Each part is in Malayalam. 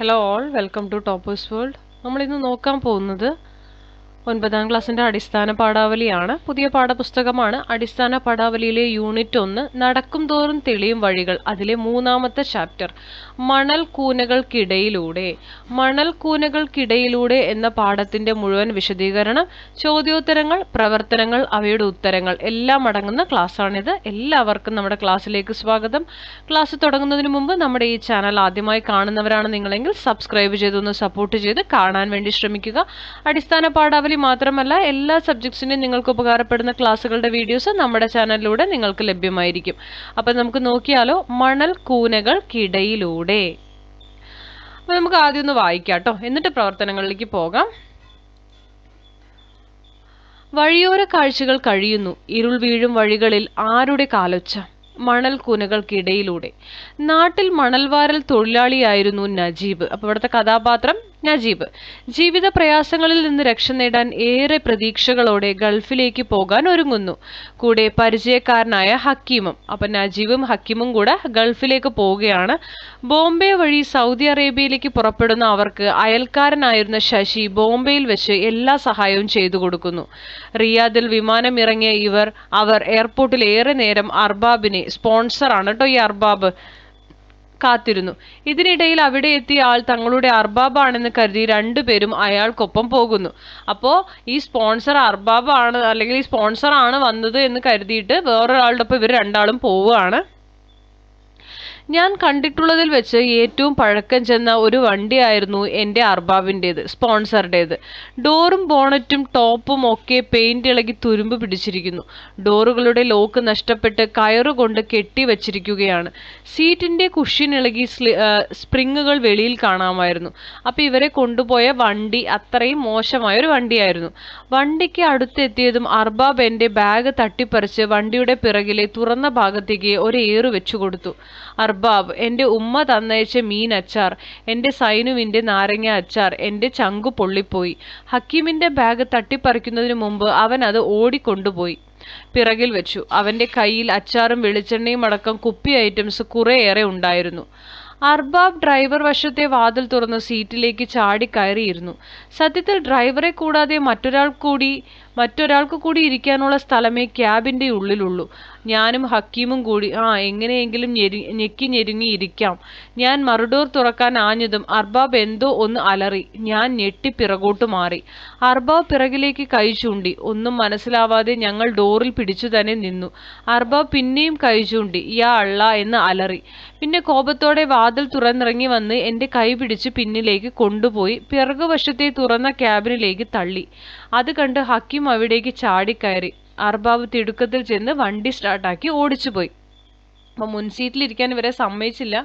Hello all, welcome to Toppers World. നമ്മളിന്ന് നോക്കാൻ പോകുന്നത് 9ാം ക്ലാസ്സിൻ്റെ അടിസ്ഥാന പാഠാവലിയാണ്. പുതിയ പാഠപുസ്തകമാണ്. അടിസ്ഥാന പാഠാവലിയിലെ യൂണിറ്റ് 1 നടക്കും തോറും തെളിയും വഴികൾ, അതിലെ 3ാമത്തെ ചാപ്റ്റർ മണൽ കൂനകൾക്കിടയിലൂടെ. മണൽ കൂനകൾക്കിടയിലൂടെ എന്ന പാഠത്തിൻ്റെ മുഴുവൻ വിശദീകരണം, ചോദ്യോത്തരങ്ങൾ, പ്രവർത്തനങ്ങൾ, അവയുടെ ഉത്തരങ്ങൾ എല്ലാം അടങ്ങുന്ന ക്ലാസ്സാണിത്. എല്ലാവർക്കും നമ്മുടെ ക്ലാസ്സിലേക്ക് സ്വാഗതം. ക്ലാസ് തുടങ്ങുന്നതിന് മുമ്പ് നമ്മുടെ ഈ ചാനൽ ആദ്യമായി കാണുന്നവരാണ് നിങ്ങളെങ്കിൽ സബ്സ്ക്രൈബ് ചെയ്തൊന്ന് സപ്പോർട്ട് ചെയ്ത് കാണാൻ വേണ്ടി ശ്രമിക്കുക. അടിസ്ഥാന പാഠാവലി മാത്രമല്ല, എല്ലാ സബ്ജക്ട്സിനും നിങ്ങൾക്ക് ഉപകാരപ്പെടുന്ന ക്ലാസ്സുകളുടെ വീഡിയോസ് നമ്മുടെ ചാനലിലൂടെ നിങ്ങൾക്ക് ലഭ്യമായിരിക്കും. അപ്പം നമുക്ക് നോക്കിയാലോ, മണൽ കൂനകൾക്കിടയിലൂടെ. അപ്പം നമുക്ക് ആദ്യം ഒന്ന് വായിക്കാം കേട്ടോ, എന്നിട്ട് പ്രവർത്തനങ്ങളിലേക്ക് പോകാം. വഴിയോര കാഴ്ചകൾ കഴിയുന്നു, ഇരുൾ വീഴും വഴികളിൽ ആരുടെ കാലൊച്ച. മണൽ കൂനകൾക്കിടയിലൂടെ. നാട്ടിൽ മണൽവാരൽ തൊഴിലാളിയായിരുന്നു നജീബ്. അപ്പോൾ ഇവിടുത്തെ കഥാപാത്രം നജീബ്. ജീവിത പ്രയാസങ്ങളിൽ നിന്ന് രക്ഷ നേടാൻ ഏറെ പ്രതീക്ഷകളോടെ ഗൾഫിലേക്ക് പോകാൻ ഒരുങ്ങുന്നു. കൂടെ പരിചയക്കാരനായ ഹക്കീമും. അപ്പം നജീബും ഹക്കീമും കൂടെ ഗൾഫിലേക്ക് പോവുകയാണ്. ബോംബെ വഴി സൗദി അറേബ്യയിലേക്ക് പുറപ്പെടുന്ന അവർക്ക് അയൽക്കാരനായിരുന്ന ശശി ബോംബെയിൽ വെച്ച് എല്ലാ സഹായവും ചെയ്തു കൊടുക്കുന്നു. റിയാദിൽ വിമാനം ഇറങ്ങിയ അവർ എയർപോർട്ടിൽ ഏറെ നേരം അർബാബിനെ, സ്പോൺസറാണ് കേട്ടോ ഈ അർബാബ്, കാത്തിരുന്നു. ഇതിനിടയിൽ അവിടെ എത്തിയ ആൾ തങ്ങളുടെ അർബാബാണെന്ന് കരുതി രണ്ടുപേരും അയാൾക്കൊപ്പം പോകുന്നു. അപ്പോൾ ഈ സ്പോൺസർ അർബാബാണ്, അല്ലെങ്കിൽ ഈ സ്പോൺസറാണ് വന്നത് എന്ന് കരുതിയിട്ട് വേറൊരാളുടെ ഒപ്പം ഇവർ രണ്ടാളും പോവുകയാണ്. ഞാൻ കണ്ടിട്ടുള്ളതിൽ വെച്ച് ഏറ്റവും പഴക്കം ചെന്ന ഒരു വണ്ടിയായിരുന്നു എൻ്റെ അർബാബിൻ്റേത്, സ്പോൺസറുടേത്. ഡോറും ബോണറ്റും ടോപ്പും ഒക്കെ പെയിന്റ് ഇളകി തുരുമ്പ് പിടിച്ചിരിക്കുന്നു. ഡോറുകളുടെ ലോക്ക് നഷ്ടപ്പെട്ട് കയറുകൊണ്ട് കെട്ടിവച്ചിരിക്കുകയാണ്. സീറ്റിൻ്റെ കുഷ്യൻ ഇളകി സ്പ്രിങ്ങുകൾ വെളിയിൽ കാണാമായിരുന്നു. അപ്പോൾ ഇവരെ കൊണ്ടുപോയ വണ്ടി അത്രയും മോശമായ ഒരു വണ്ടിയായിരുന്നു. വണ്ടിക്ക് അടുത്തെത്തിയതും അർബാബ് എൻ്റെ ബാഗ് തട്ടിപ്പറിച്ച് വണ്ടിയുടെ പിറകിലെ തുറന്ന ഭാഗത്തേക്ക് ഒരു ഏറ് വെച്ചു കൊടുത്തു. അർബാബ്, എൻ്റെ ഉമ്മ തന്നയച്ച മീൻ അച്ചാർ, എൻ്റെ സൈനുവിൻ്റെ നാരങ്ങ അച്ചാർ, എൻ്റെ ചങ്കു പൊള്ളിപ്പോയി. ഹക്കീമിൻ്റെ ബാഗ് തട്ടിപ്പറിക്കുന്നതിന് മുമ്പ് അവൻ അത് ഓടിക്കൊണ്ടുപോയി പിറകിൽ വെച്ചു. അവൻ്റെ കയ്യിൽ അച്ചാറും വെളിച്ചെണ്ണയും അടക്കം കുപ്പി ഐറ്റംസ് കുറേയേറെ ഉണ്ടായിരുന്നു. അർബാബ് ഡ്രൈവർ വശത്തെ വാതിൽ തുറന്ന് സീറ്റിലേക്ക് ചാടി കയറിയിരുന്നു. സത്യത്തിൽ ഡ്രൈവറെ കൂടാതെ മറ്റൊരാൾക്ക് കൂടി ഇരിക്കാനുള്ള സ്ഥലമേ ക്യാബിൻ്റെ ഉള്ളിലുള്ളൂ. ഞാനും ഹക്കീമും കൂടി എങ്ങനെയെങ്കിലും ഞെക്കി ഞെരുങ്ങി ഇരിക്കാം. ഞാൻ മറുഡോർ തുറക്കാൻ ആഞ്ഞതും അർബാബ് എന്തോ ഒന്ന് അലറി. ഞാൻ ഞെട്ടി പിറകോട്ട് മാറി. അർബാബ് പിറകിലേക്ക് കൈ ചൂണ്ടി. ഒന്നും മനസ്സിലാവാതെ ഞങ്ങൾ ഡോറിൽ പിടിച്ചു തന്നെ നിന്നു. അർബാബ് പിന്നെയും കൈ ചൂണ്ടി. യാ അള്ളാ എന്ന് അലറി. പിന്നെ കോപത്തോടെ വാതിൽ തുറന്നിറങ്ങി വന്ന് എൻ്റെ കൈ പിടിച്ച് പിന്നിലേക്ക് കൊണ്ടുപോയി പിറകുവശത്തെ തുറന്ന ക്യാബിനിലേക്ക് തള്ളി. അത് കണ്ട് ഹക്കീം അവിടേക്ക് ചാടിക്കയറി. അർബാബ് തിടുക്കത്തിൽ ചെന്ന് വണ്ടി സ്റ്റാർട്ടാക്കി ഓടിച്ചുപോയി. അപ്പം മുൻസീറ്റിലിരിക്കാൻ ഇവരെ സമ്മതിച്ചില്ല.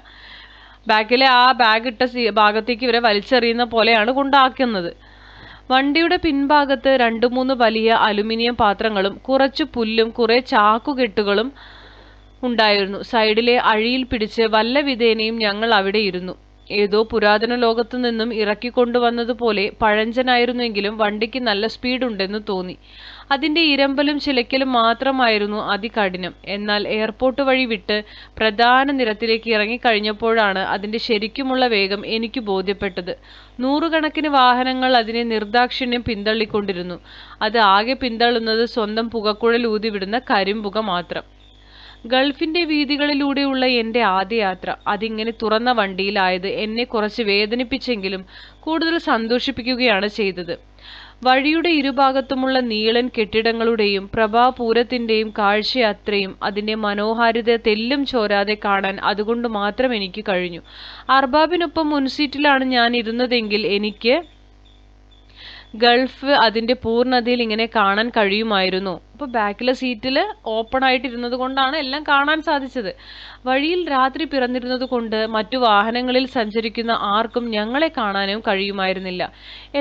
ബാക്കിലെ ആ ബാഗ് ഇട്ട ഭാഗത്തേക്ക് ഇവരെ വലിച്ചെറിയുന്ന പോലെയാണ് കൊണ്ടാക്കുന്നത്. വണ്ടിയുടെ പിൻഭാഗത്ത് 2-3 വലിയ അലുമിനിയം പാത്രങ്ങളും കുറച്ചു പുല്ലും കുറെ ചാക്കുകെട്ടുകളും ഉണ്ടായിരുന്നു. സൈഡിലെ അഴിയിൽ പിടിച്ച് വല്ല വിധേനയും ഞങ്ങൾ അവിടെ ഇരുന്നു. ഏതോ പുരാതന ലോകത്തു നിന്നും ഇറക്കിക്കൊണ്ടുവന്നതുപോലെ പഴഞ്ചനായിരുന്നെങ്കിലും വണ്ടിക്ക് നല്ല സ്പീഡുണ്ടെന്ന് തോന്നി. അതിൻ്റെ ഇരമ്പലും ചിലക്കലും മാത്രമായിരുന്നു അതികഠിനം. എന്നാൽ എയർപോർട്ട് വഴി വിട്ട് പ്രധാന നിരത്തിലേക്ക് ഇറങ്ങിക്കഴിഞ്ഞപ്പോഴാണ് അതിൻ്റെ ശരിക്കുമുള്ള വേഗം എനിക്ക് ബോധ്യപ്പെട്ടത്. 100 കണക്കിന് വാഹനങ്ങൾ അതിനെ നിർദാക്ഷിണ്യം പിന്തള്ളിക്കൊണ്ടിരുന്നു. അത് ആകെ പിന്തള്ളുന്നത് സ്വന്തം പുകക്കുഴൽ ഊതിവിടുന്ന കരിമ്പുക മാത്രം. ഗൾഫിൻ്റെ വീഥികളിലൂടെയുള്ള എൻ്റെ ആദ്യ യാത്ര അതിങ്ങനെ തുറന്ന വണ്ടിയിലായത് എന്നെ കുറച്ച് വേദനിപ്പിച്ചെങ്കിലും കൂടുതൽ സന്തോഷിപ്പിക്കുകയാണ് ചെയ്തത്. വഴിയുടെ ഇരുഭാഗത്തുമുള്ള നീളൻ കെട്ടിടങ്ങളുടെയും പ്രഭാപൂരത്തിൻ്റെയും കാഴ്ചയത്രയും അതിൻ്റെ മനോഹാരിത തെല്ലും ചോരാതെ കാണാൻ അതുകൊണ്ട് മാത്രം എനിക്ക് കഴിഞ്ഞു. അർബാബിനൊപ്പം മുൻസീറ്റിലാണ് ഞാൻ ഇരുന്നതെങ്കിൽ എനിക്ക് ഗൾഫ് അതിൻ്റെ പൂർണ്ണതയിൽ ഇങ്ങനെ കാണാൻ കഴിയുമായിരുന്നു. അപ്പോൾ ബാക്കിലെ സീറ്റിൽ ഓപ്പൺ ആയിട്ടിരുന്നത് കൊണ്ടാണ് എല്ലാം കാണാൻ സാധിച്ചത്. വഴിയിൽ രാത്രി പിറന്നിരുന്നത് കൊണ്ട് മറ്റു വാഹനങ്ങളിൽ സഞ്ചരിക്കുന്ന ആർക്കും ഞങ്ങളെ കാണാനും കഴിയുമായിരുന്നില്ല.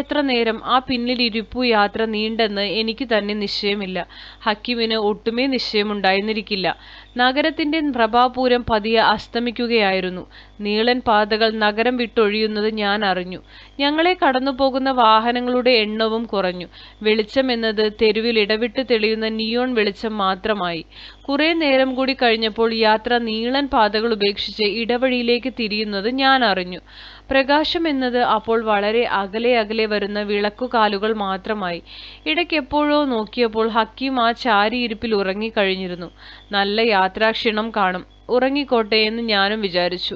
എത്ര നേരം ആ പിന്നിലിരിപ്പു യാത്ര നീണ്ടെന്ന് എനിക്ക് തന്നെ നിശ്ചയമില്ല. ഹക്കീമിന് ഒട്ടുമേ നിശ്ചയമുണ്ടായിരുന്നിരിക്കില്ല. നഗരത്തിൻ്റെ പ്രഭാപൂരം പതിയെ അസ്തമിക്കുകയായിരുന്നു. നീളൻ പാതകൾ നഗരം വിട്ടൊഴിയുന്നത് ഞാൻ അറിഞ്ഞു. ഞങ്ങളെ കടന്നു പോകുന്ന വാഹനങ്ങളുടെ എണ്ണവും കുറഞ്ഞു. വെളിച്ചം എന്നത് തെരുവിൽ ഇടവിട്ട് തെളിയുന്ന പരത്തുന്ന നിയോൺ വെളിച്ചം മാത്രമായി. കുറെ നേരം കൂടി കഴിഞ്ഞപ്പോൾ യാത്ര നീളൻ പാതകൾ ഉപേക്ഷിച്ച് ഇടവഴിയിലേക്ക് തിരിയുന്നത് ഞാൻ അറിഞ്ഞു. പ്രകാശം എന്നത് അപ്പോൾ വളരെ അകലെ അകലെ വരുന്ന വിളക്കുകാലുകൾ മാത്രമായി. ഇടയ്ക്കെപ്പോഴോ നോക്കിയപ്പോൾ ഹക്കീം ആ ചാരിയിരിപ്പിൽ ഉറങ്ങിക്കഴിഞ്ഞിരുന്നു. നല്ല യാത്രാക്ഷീണം കാണും, ഉറങ്ങിക്കോട്ടെ എന്ന് ഞാനും വിചാരിച്ചു.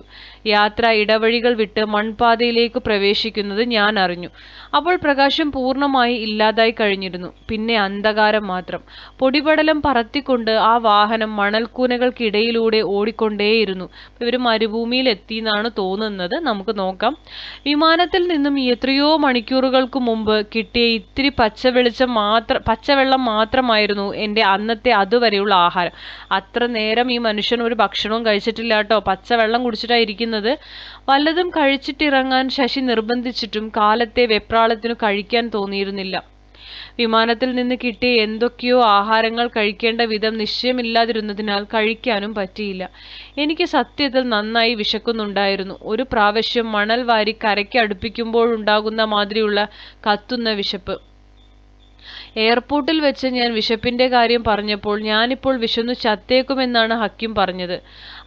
യാത്ര ഇടവഴികൾ വിട്ട് മൺപാതയിലേക്ക് പ്രവേശിക്കുന്നത് ഞാൻ അറിഞ്ഞു. അപ്പോൾ പ്രകാശം പൂർണ്ണമായി ഇല്ലാതായി കഴിഞ്ഞിരുന്നു. പിന്നെ അന്ധകാരം മാത്രം. പൊടിപടലം പറത്തിക്കൊണ്ട് ആ വാഹനം മണൽക്കൂനകൾക്കിടയിലൂടെ ഓടിക്കൊണ്ടേയിരുന്നു. ഇവർ മരുഭൂമിയിൽ എത്തിയെന്നാണ് തോന്നുന്നത്. നമുക്ക് നോക്കാം. വിമാനത്തിൽ നിന്നും എത്രയോ മണിക്കൂറുകൾക്ക് മുമ്പ് കിട്ടിയ ഇത്തിരി പച്ചവെള്ളം മാത്രമായിരുന്നു എൻ്റെ അന്നത്തെ അതുവരെയുള്ള ആഹാരം. അത്ര നേരം ഈ മനുഷ്യൻ ഒരു ഭക്ഷണവും കഴിച്ചിട്ടില്ല കേട്ടോ. പച്ചവെള്ളം കുടിച്ചിട്ടായിരിക്കുന്നത്. വല്ലതും കഴിച്ചിട്ടിറങ്ങാൻ ശശി നിർബന്ധിച്ചിട്ടും കാലത്തെ വെപ്രാളത്തിനു കഴിക്കാൻ തോന്നിയിരുന്നില്ല. വിമാനത്തിൽ നിന്ന് കിട്ടിയ എന്തൊക്കെയോ ആഹാരങ്ങൾ കഴിക്കേണ്ട വിധം നിശ്ചയമില്ലാതിരുന്നതിനാൽ കഴിക്കാനും പറ്റിയില്ല. എനിക്ക് സത്യത്തിൽ നന്നായി വിശക്കുന്നുണ്ടായിരുന്നു. ഒരു പ്രാവശ്യം മണൽ വാരി കരയ്ക്ക് അടുപ്പിക്കുമ്പോഴുണ്ടാകുന്ന മാതിരിയുള്ള കത്തുന്ന വിശപ്പ്. എയർപോർട്ടിൽ വെച്ച് ഞാൻ വിശപ്പിന്റെ കാര്യം പറഞ്ഞപ്പോൾ ഞാനിപ്പോൾ വിശന്നു ചത്തേക്കുമെന്നാണ് ഹക്കീം പറഞ്ഞത്.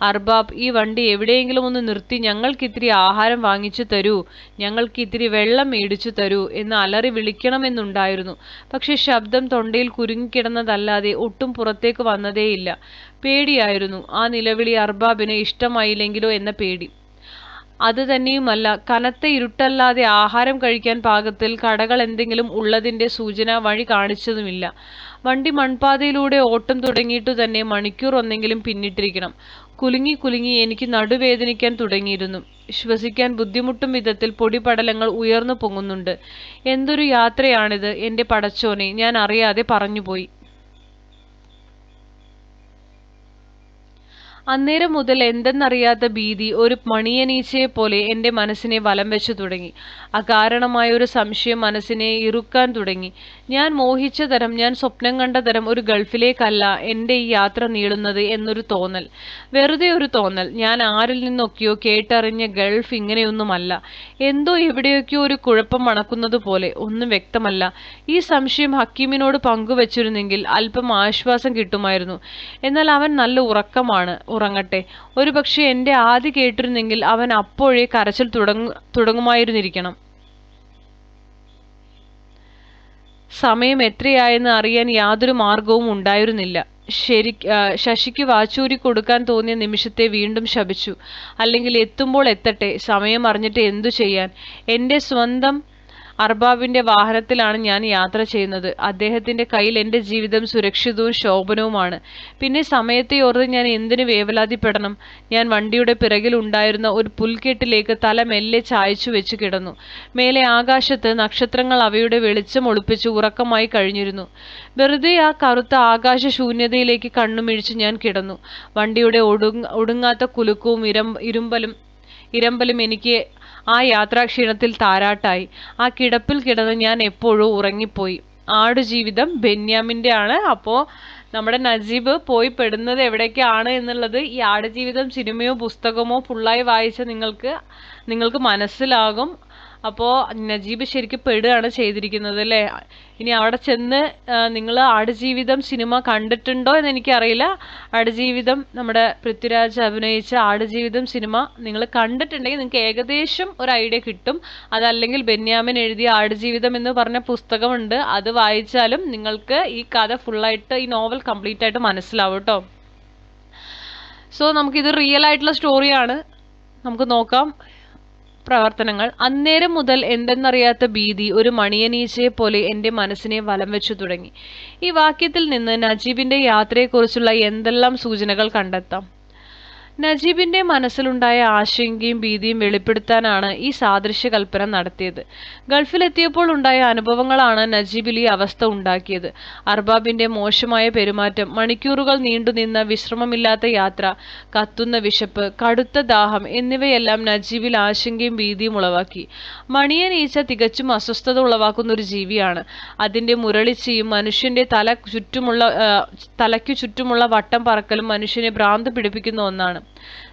അർബാബ്, ഈ വണ്ടി എവിടെയെങ്കിലും ഒന്ന് നിർത്തി ഞങ്ങൾക്കിത്തിരി ആഹാരം വാങ്ങിച്ചു തരൂ, ഞങ്ങൾക്കിത്തിരി വെള്ളം മേടിച്ചു തരൂ എന്ന് അലറി വിളിക്കണമെന്നുണ്ടായിരുന്നു. പക്ഷെ ശബ്ദം തൊണ്ടയിൽ കുരുങ്ങിക്കിടന്നതല്ലാതെ ഒട്ടും പുറത്തേക്ക് വന്നതേയില്ല. പേടിയായിരുന്നു. ആ നിലവിളി അർബാബിന് ഇഷ്ടമായില്ലെങ്കിലോ എന്ന പേടി. അത് തന്നെയുമല്ല, കനത്ത ഇരുട്ടല്ലാതെ ആഹാരം കഴിക്കാൻ പാകത്തിൽ കടകൾ എന്തെങ്കിലും ഉള്ളതിന്റെ സൂചന വഴി കാണിച്ചതുമില്ല. വണ്ടി മൺപാതയിലൂടെ ഓട്ടം തുടങ്ങിയിട്ടു തന്നെ മണിക്കൂർ ഒന്നെങ്കിലും പിന്നിട്ടിരിക്കണം. കുലുങ്ങി കുലുങ്ങി എനിക്ക് നടുവേദനിക്കാൻ തുടങ്ങിയിരുന്നു. ശ്വസിക്കാൻ ബുദ്ധിമുട്ടും വിധത്തിൽ പൊടിപടലങ്ങൾ ഉയർന്നു പൊങ്ങുന്നുണ്ട്. എന്തൊരു യാത്രയാണിത് എന്റെ പടച്ചോനെ, ഞാൻ അറിയാതെ പറഞ്ഞുപോയി. അന്നേരം മുതൽ എന്തെന്നറിയാത്ത ഭീതി ഒരു മണിയനീച്ചയെ പോലെ എൻ്റെ മനസ്സിനെ വലം വെച്ചു തുടങ്ങി. അകാരണമായ ഒരു സംശയം മനസ്സിനെ ഇറുക്കാൻ തുടങ്ങി. ഞാൻ മോഹിച്ച തരം, ഞാൻ സ്വപ്നം കണ്ട തരം ഒരു ഗൾഫിലേക്കല്ല എൻ്റെ ഈ യാത്ര നീളുന്നത് എന്നൊരു തോന്നൽ. വെറുതെ ഒരു തോന്നൽ. ഞാൻ ആരിൽ നിന്നൊക്കെയോ കേട്ടറിഞ്ഞ ഗൾഫ് ഇങ്ങനെയൊന്നുമല്ല. എന്തോ എവിടെയൊക്കെയോ ഒരു കുഴപ്പം മണക്കുന്നത് പോലെ. ഒന്നും വ്യക്തമല്ല. ഈ സംശയം ഹക്കീമിനോട് പങ്കുവച്ചിരുന്നെങ്കിൽ അല്പം ആശ്വാസം കിട്ടുമായിരുന്നു. എന്നാൽ അവൻ നല്ല ഉറക്കമാണ്. ഉറങ്ങട്ടെ. ഒരുപക്ഷെ എൻ്റെ ആദി കേട്ടിരുന്നെങ്കിൽ അവൻ അപ്പോഴേ കരച്ചിൽ തുടങ്ങുമായിരുന്നിരിക്കണം. സമയം എത്രയായെന്ന് അറിയാൻ യാതൊരു മാർഗവും ഉണ്ടായിരുന്നില്ല. ശശിക്ക് വാച്ചൂരി കൊടുക്കാൻ തോന്നിയ നിമിഷത്തെ വീണ്ടും ശപിച്ചു. അല്ലെങ്കിൽ എത്തുമ്പോൾ എത്തട്ടെ, സമയം അറിഞ്ഞിട്ട് എന്തു ചെയ്യാൻ. എൻ്റെ സ്വന്തം അർബാബിന്റെ വാഹനത്തിലാണ് ഞാൻ യാത്ര ചെയ്യുന്നത്. അദ്ദേഹത്തിന്റെ കയ്യിൽ എൻ്റെ ജീവിതം സുരക്ഷിതവും ശോഭനവുമാണ്. പിന്നെ സമയത്തെ ഓർത്ത് ഞാൻ എന്തിനു വേവലാതിപ്പെടണം? ഞാൻ വണ്ടിയുടെ പിറകിൽ ഉണ്ടായിരുന്ന ഒരു പുൽക്കെട്ടിലേക്ക് തല മെല്ലെ ചായച്ചു വെച്ച് കിടന്നു. മേലെ ആകാശത്ത് നക്ഷത്രങ്ങൾ അവയുടെ വെളിച്ചം ഒളിപ്പിച്ച് ഉറക്കമായി കഴിഞ്ഞിരുന്നു. വെറുതെ ആ കറുത്ത ആകാശ ശൂന്യതയിലേക്ക് കണ്ണുമിഴിച്ച് ഞാൻ കിടന്നു. വണ്ടിയുടെ ഒടുങ്ങാത്ത കുലുക്കവും ഇരമ്പലും എനിക്ക് ആ യാത്രാക്ഷീണത്തിൽ താരാട്ടായി. ആ കിടപ്പിൽ കിടന്ന് ഞാൻ എപ്പോഴോ ഉറങ്ങിപ്പോയി. ആടുജീവിതം ബെന്യാമിൻ്റെ ആണ്. അപ്പോൾ നമ്മുടെ നജീബ് പോയി പെടുന്നത് എവിടേക്കാണ് എന്നുള്ളത് ഈ ആടുജീവിതം സിനിമയോ പുസ്തകമോ ഫുള്ളായി വായിച്ച നിങ്ങൾക്ക് മനസ്സിലാകും. അപ്പോൾ നജീബ് ശരിക്കും പെടുകയാണ് ചെയ്തിരിക്കുന്നത് അല്ലേ. ഇനി അവിടെ ചെന്ന് നിങ്ങൾ ആടുജീവിതം സിനിമ കണ്ടിട്ടുണ്ടോ എന്ന് എനിക്കറിയില്ല. ആടുജീവിതം നമ്മുടെ പൃഥ്വിരാജ് അഭിനയിച്ച ആടുജീവിതം സിനിമ നിങ്ങൾ കണ്ടിട്ടുണ്ടെങ്കിൽ നിങ്ങൾക്ക് ഏകദേശം ഒരു ഐഡിയ കിട്ടും. അതല്ലെങ്കിൽ ബെന്യാമിൻ എഴുതിയ ആടുജീവിതം എന്ന് പറഞ്ഞ പുസ്തകമുണ്ട്, അത് വായിച്ചാലും നിങ്ങൾക്ക് ഈ കഥ ഫുള്ളായിട്ട്, ഈ നോവൽ കംപ്ലീറ്റ് ആയിട്ട് മനസ്സിലാവും കേട്ടോ. സോ നമുക്കിത് റിയൽ ആയിട്ടുള്ള സ്റ്റോറിയാണ്. നമുക്ക് നോക്കാം പ്രവർത്തനങ്ങൾ. അന്നേരം മുതൽ എന്തെന്നറിയാത്ത ഭീതി ഒരു മണിയനീച്ചയെ പോലെ എൻ്റെ മനസ്സിനെ വലം വെച്ചു തുടങ്ങി. ഈ വാക്യത്തിൽ നിന്ന് നജീബിന്റെ യാത്രയെക്കുറിച്ചുള്ള എന്തെല്ലാം സൂചനകൾ കണ്ടെത്താം? നജീബിന്റെ മനസ്സിലുണ്ടായ ആശങ്കയും ഭീതിയും വെളിപ്പെടുത്താനാണ് ഈ സാദൃശ്യകൽപ്പന നടത്തിയത്. ഗൾഫിലെത്തിയപ്പോൾ ഉണ്ടായ അനുഭവങ്ങളാണ് നജീബിൽ ഈ അവസ്ഥ ഉണ്ടാക്കിയത്. അർബാബിന്റെ മോശമായ പെരുമാറ്റം, മണിക്കൂറുകൾ നീണ്ടുനിന്ന വിശ്രമമില്ലാത്ത യാത്ര, കത്തുന്ന വിശപ്പ്, കടുത്ത ദാഹം എന്നിവയെല്ലാം നജീബിൽ ആശങ്കയും ഭീതിയും ഉളവാക്കി. മണിയനീച്ച തികച്ചും അസ്വസ്ഥത ഉളവാക്കുന്ന ഒരു ജീവിയാണ്. അതിന്റെ മുരളിച്ചയും മനുഷ്യന്റെ തലയ്ക്കു ചുറ്റുമുള്ള വട്ടം പറക്കലും മനുഷ്യനെ ഭ്രാന്ത് പിടിപ്പിക്കുന്ന ഒന്നാണ്.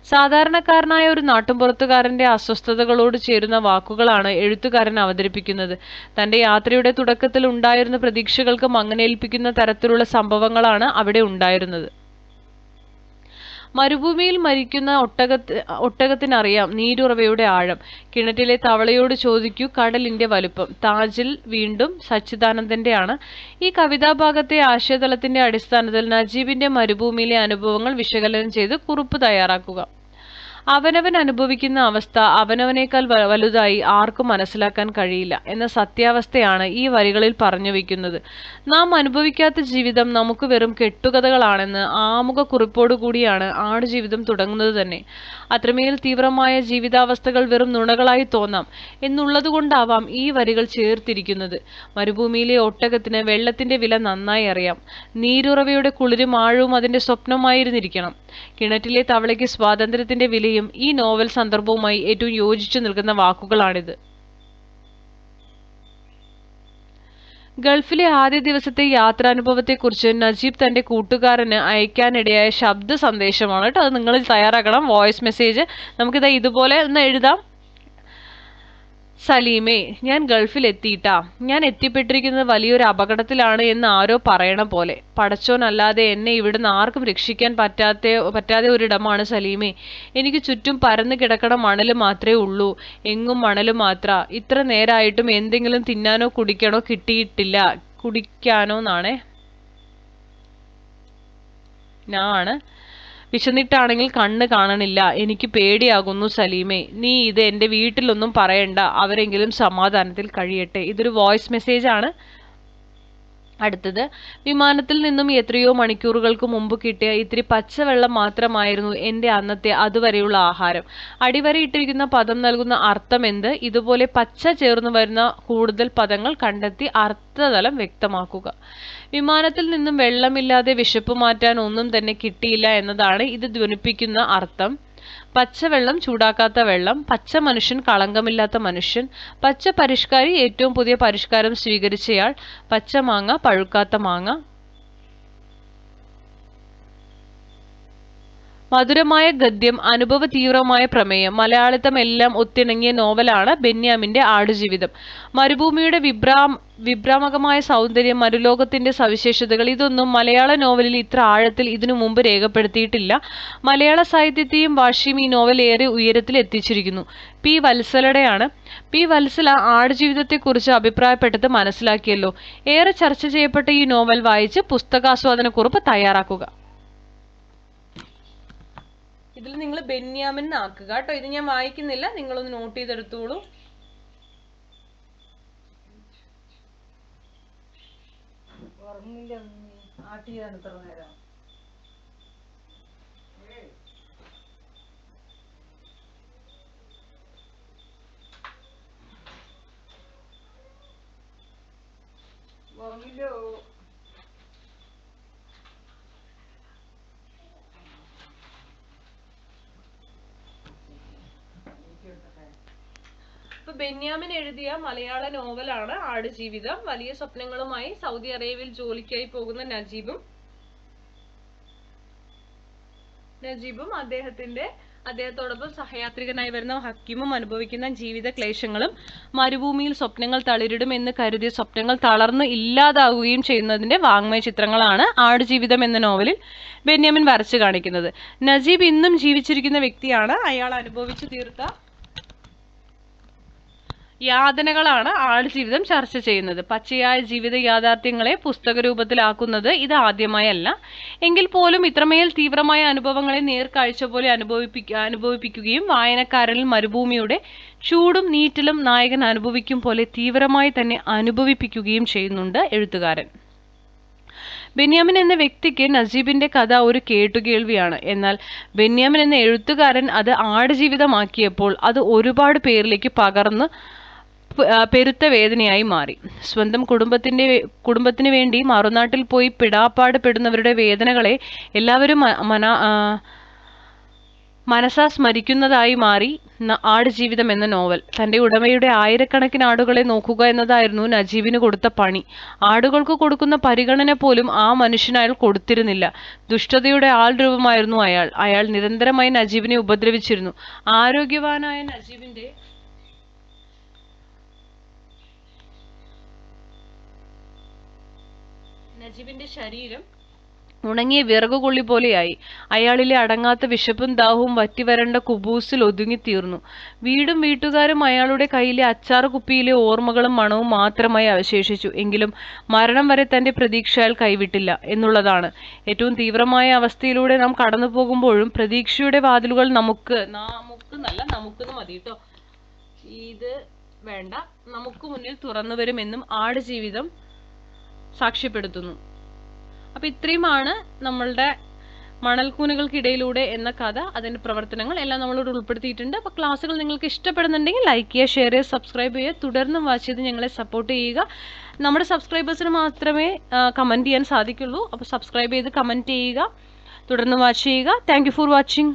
സാധാരണക്കാരനായ ഒരു നാട്ടുമ്പുറത്തുകാരന്റെ അസ്വസ്ഥതകളോട് ചേരുന്ന വാക്കുകളാണ് എഴുത്തുകാരൻ അവതരിപ്പിക്കുന്നത്. തന്റെ യാത്രയുടെ തുടക്കത്തിൽ ഉണ്ടായിരുന്ന പ്രതീക്ഷകൾക്ക് മങ്ങനേൽപ്പിക്കുന്ന തരത്തിലുള്ള സംഭവങ്ങളാണ് അവിടെ ഉണ്ടായിരുന്നത്. മരുഭൂമിയിൽ മരിക്കുന്ന ഒട്ടകത്തിനറിയാം നീരുറവയുടെ ആഴം. കിണറ്റിലെ തവളയോട് ചോദിക്കൂ കടലിന്റെ വലുപ്പം. താജിൽ വീണ്ടും സച്ചിദാനന്ദന്റെയാണ്. ഈ കവിതാഭാഗത്തെ ആശയതലത്തിന്റെ അടിസ്ഥാനത്തിൽ നജീബിന്റെ മരുഭൂമിയിലെ അനുഭവങ്ങൾ വിശകലനം ചെയ്ത് കുറിപ്പ് തയ്യാറാക്കുക. അവനവൻ അനുഭവിക്കുന്ന അവസ്ഥ അവനവനേക്കാൾ വലുതായി ആർക്കും മനസ്സിലാക്കാൻ കഴിയില്ല എന്ന സത്യാവസ്ഥയാണ് ഈ വരികളിൽ പറഞ്ഞു വയ്ക്കുന്നത്. നാം അനുഭവിക്കാത്ത ജീവിതം നമുക്ക് വെറും കെട്ടുകഥകളാണെന്ന് ആമുഖ കുറിപ്പോടുകൂടിയാണ് ആടുജീവിതം തുടങ്ങുന്നത് തന്നെ. അത്രമേൽ തീവ്രമായ ജീവിതാവസ്ഥകൾ വെറും നുണകളായി തോന്നാം എന്നുള്ളതുകൊണ്ടാവാം ഈ വരികൾ ചേർത്തിരിക്കുന്നത്. മരുഭൂമിയിലെ ഒട്ടകത്തിന് വെള്ളത്തിന്റെ വില നന്നായി അറിയാം. നീരുറവയുടെ കുളിരും ആഴവും അതിന്റെ സ്വപ്നമായിരുന്നിരിക്കണം. കിണറ്റിലെ തവളയ്ക്ക് സ്വാതന്ത്ര്യത്തിന്റെ വിലയും ഈ നോവൽ സന്ദർഭവുമായി ഏറ്റവും യോജിച്ചു നിൽക്കുന്ന വാക്കുകളാണിത്. ഗൾഫിലെ ആദ്യ ദിവസത്തെ യാത്രാനുഭവത്തെക്കുറിച്ച് നജീബ് തന്റെ കൂട്ടുകാരന് അയക്കാനിടയായ ശബ്ദ സന്ദേശമാണ് കേട്ടോ. അത് നിങ്ങൾ തയ്യാറാക്കണം. വോയിസ് മെസ്സേജ് നമുക്കിത് ഇതുപോലെ ഒന്ന് എഴുതാം. സലീമേ, ഞാൻ ഗൾഫിൽ എത്തിയിട്ടാ. ഞാൻ എത്തിപ്പെട്ടിരിക്കുന്നത് വലിയൊരു അപകടത്തിലാണ് എന്ന് ആരോ പറയണ പോലെ. പടച്ചോനല്ലാതെ എന്നെ ഇവിടുന്ന് ആർക്കും രക്ഷിക്കാൻ പറ്റാതെ ഒരിടമാണ് സലീമേ. എനിക്ക് ചുറ്റും പരന്നു കിടക്കണ മണല് മാത്രമേ ഉള്ളൂ. എങ്ങും മണല് മാത്ര. ഇത്ര നേരായിട്ടും എന്തെങ്കിലും തിന്നാനോ കുടിക്കാനോ കിട്ടിയിട്ടില്ല. കുടിക്കാനോന്നാണേ ഞാണ്. വിശന്നിട്ടാണെങ്കിൽ കണ്ണ് കാണണില്ല. എനിക്ക് പേടിയാകുന്നു സലീമേ. നീ ഇത് എൻ്റെ വീട്ടിലൊന്നും പറയണ്ട. അവരെങ്കിലും സമാധാനത്തിൽ കഴിയട്ടെ. ഇതൊരു വോയിസ് മെസ്സേജ് ആണ്. അടുത്തത്, വിമാനത്തിൽ നിന്നും എത്രയോ മണിക്കൂറുകൾക്ക് മുമ്പ് കിട്ടിയ ഇത്തിരി പച്ചവെള്ളം മാത്രമായിരുന്നു എൻ്റെ അന്നത്തെ അതുവരെയുള്ള ആഹാരം. അടിവരയിട്ടിരിക്കുന്ന പദം നൽകുന്ന അർത്ഥം എന്ത്? ഇതുപോലെ പച്ച ചേർന്നു വരുന്ന കൂടുതൽ പദങ്ങൾ കണ്ടെത്തി അർത്ഥതലം വ്യക്തമാക്കുക. വിമാനത്തിൽ നിന്നും വെള്ളമില്ലാതെ വിശപ്പ് മാറ്റാൻ ഒന്നും തന്നെ കിട്ടിയില്ല എന്നതാണ് ഇത് ധ്വനിപ്പിക്കുന്ന അർത്ഥം. പച്ചവെള്ളം ചൂടാക്കാത്ത വെള്ളം, പച്ച മനുഷ്യൻ കളങ്കമില്ലാത്ത മനുഷ്യൻ, പച്ച പരിഷ്കാരി ഏറ്റവും പുതിയ പരിഷ്കാരം സ്വീകരിച്ചയാൾ, പച്ച മാങ്ങ പഴുക്കാത്ത മാങ്ങ. മധുരമായ ഗദ്യം, അനുഭവ തീവ്രമായ പ്രമേയം, മലയാളിത്തം എല്ലാം ഒത്തിണങ്ങിയ നോവലാണ് ബെന്യാമിന്റെ ആടുജീവിതം. മരുഭൂമിയുടെ വിഭ്രാമകമായ സൗന്ദര്യം, മരുലോകത്തിന്റെ സവിശേഷതകൾ ഇതൊന്നും മലയാള നോവലിൽ ഇത്ര ആഴത്തിൽ ഇതിനു മുമ്പ് രേഖപ്പെടുത്തിയിട്ടില്ല. മലയാള സാഹിത്യത്തെയും ഭാഷയും ഈ നോവൽ ഏറെ ഉയരത്തിൽ എത്തിച്ചിരിക്കുന്നു. പി. വത്സലയുടെയാണ്. പി. വത്സല ആടുജീവിതത്തെക്കുറിച്ച് അഭിപ്രായപ്പെട്ടത് മനസ്സിലാക്കിയല്ലോ. ഏറെ ചർച്ച ചെയ്യപ്പെട്ട ഈ നോവൽ വായിച്ച് പുസ്തകാസ്വാദന കുറിപ്പ് തയ്യാറാക്കുക. ഇതിൽ നിങ്ങൾ ബെന്യാമിൻ ആക്കുക കേട്ടോ. ഇത് ഞാൻ വായിക്കുന്നില്ല, നിങ്ങളൊന്ന് നോട്ട് ചെയ്തെടുത്തോളൂ. ബെന്യാമിൻ എഴുതിയ മലയാള നോവലാണ് ആടുജീവിതം. വലിയ സ്വപ്നങ്ങളുമായി സൗദി അറേബ്യയിൽ ജോലിക്കായി പോകുന്ന നജീബും അദ്ദേഹത്തോടൊപ്പം സഹയാത്രികനായി വരുന്ന ഹക്കീമും അനുഭവിക്കുന്ന ജീവിത ക്ലേശങ്ങളും മരുഭൂമിയിൽ സ്വപ്നങ്ങൾ തളിരിടും എന്ന് കരുതിയ സ്വപ്നങ്ങൾ തളർന്ന് ഇല്ലാതാവുകയും ചെയ്യുന്നതിന്റെ വാങ്മയ ചിത്രങ്ങളാണ് ആടുജീവിതം എന്ന നോവലിൽ ബെന്യാമിൻ വരച്ചു കാണിക്കുന്നത്. നജീബ് ഇന്നും ജീവിച്ചിരിക്കുന്ന വ്യക്തിയാണ്. അയാൾ അനുഭവിച്ചു തീർത്ത യാതനകളാണ് ആടുജീവിതം ചർച്ച ചെയ്യുന്നത്. പച്ചയായ ജീവിത യാഥാർത്ഥ്യങ്ങളെ പുസ്തക രൂപത്തിലാക്കുന്നത് ഇത് ആദ്യമായല്ല. എങ്കിൽ പോലും ഇത്രമേൽ തീവ്രമായ അനുഭവങ്ങളെ നേർക്കാഴ്ച പോലെ അനുഭവിപ്പിക്കുകയും വായനക്കാരനിൽ മരുഭൂമിയുടെ ചൂടും നീറ്റിലും നായകൻ അനുഭവിക്കും പോലെ തീവ്രമായി തന്നെ അനുഭവിപ്പിക്കുകയും ചെയ്യുന്നുണ്ട് എഴുത്തുകാരൻ. ബെന്യാമിൻ എന്ന വ്യക്തിക്ക് നജീബിന്റെ കഥ ഒരു കേട്ടുകേൾവിയാണ്. എന്നാൽ ബെന്യാമിൻ എന്ന എഴുത്തുകാരൻ അത് ആടുജീവിതമാക്കിയപ്പോൾ അത് ഒരുപാട് പേരിലേക്ക് പകർന്ന് പെരുത്ത വേദനയായി മാറി. സ്വന്തം കുടുംബത്തിന് വേണ്ടി മറുനാട്ടിൽ പോയി പിടാപ്പാട് പെടുന്നവരുടെ വേദനകളെ എല്ലാവരും മനസ്സാ സ്മരിക്കുന്നതായി മാറി ആടുജീവിതം എന്ന നോവൽ. തന്റെ ഉടമയുടെ ആയിരക്കണക്കിന് ആടുകളെ നോക്കുക എന്നതായിരുന്നു നജീബിന് കൊടുത്ത പണി. ആടുകൾക്ക് കൊടുക്കുന്ന പരിഗണന പോലും ആ മനുഷ്യന് അയാൾ കൊടുത്തിരുന്നില്ല. ദുഷ്ടതയുടെ ആൾ രൂപമായിരുന്നു അയാൾ. അയാൾ നിരന്തരമായി നജീബിനെ ഉപദ്രവിച്ചിരുന്നു. ആരോഗ്യവാനായ നജീബിന്റെ ശരീരം ഉണങ്ങിയ വിറകുകൊള്ളി പോലെയായി. അയാളിലെ അടങ്ങാത്ത വിശപ്പും ദാഹവും വറ്റിവരണ്ട കുബൂസിൽ ഒതുങ്ങിത്തീർന്നു. വീടും വീട്ടുകാരും അയാളുടെ കയ്യിലെ അച്ചാറ് കുപ്പിയിലെ ഓർമ്മകളും മണവും മാത്രമായി അവശേഷിച്ചു. എങ്കിലും മരണം വരെ തന്റെ പ്രതീക്ഷ അയാൾ കൈവിട്ടില്ല എന്നുള്ളതാണ്. ഏറ്റവും തീവ്രമായ അവസ്ഥയിലൂടെ നാം കടന്നു പോകുമ്പോഴും പ്രതീക്ഷയുടെ വാതിലുകൾ നമുക്കെന്ന് മതി കേട്ടോ, ഇത് വേണ്ട, നമുക്ക് മുന്നിൽ തുറന്നു വരുമെന്നും ആടുജീവിതം സാക്ഷ്യപ്പെടുത്തുന്നു. അപ്പൊ ഇത്രയുമാണ് നമ്മളുടെ മണൽക്കൂനകൾക്കിടയിലൂടെ എന്ന കഥ. അതിന്റെ പ്രവർത്തനങ്ങൾ എല്ലാം നമ്മളോട് ഉൾപ്പെടുത്തിയിട്ടുണ്ട്. അപ്പൊ ക്ലാസ്സുകൾ നിങ്ങൾക്ക് ഇഷ്ടപ്പെടുന്നുണ്ടെങ്കിൽ ലൈക്ക് ചെയ്യുക, ഷെയർ ചെയ്യുക, സബ്സ്ക്രൈബ് ചെയ്യുക, തുടർന്നും വാച്ച് ചെയ്ത് ഞങ്ങളെ സപ്പോർട്ട് ചെയ്യുക. നമ്മുടെ സബ്സ്ക്രൈബേഴ്സിന് മാത്രമേ കമന്റ് ചെയ്യാൻ സാധിക്കുള്ളൂ. അപ്പോൾ സബ്സ്ക്രൈബ് ചെയ്ത് കമന്റ് ചെയ്യുക, തുടർന്ന് വാച്ച് ചെയ്യുക. Thank you for watching.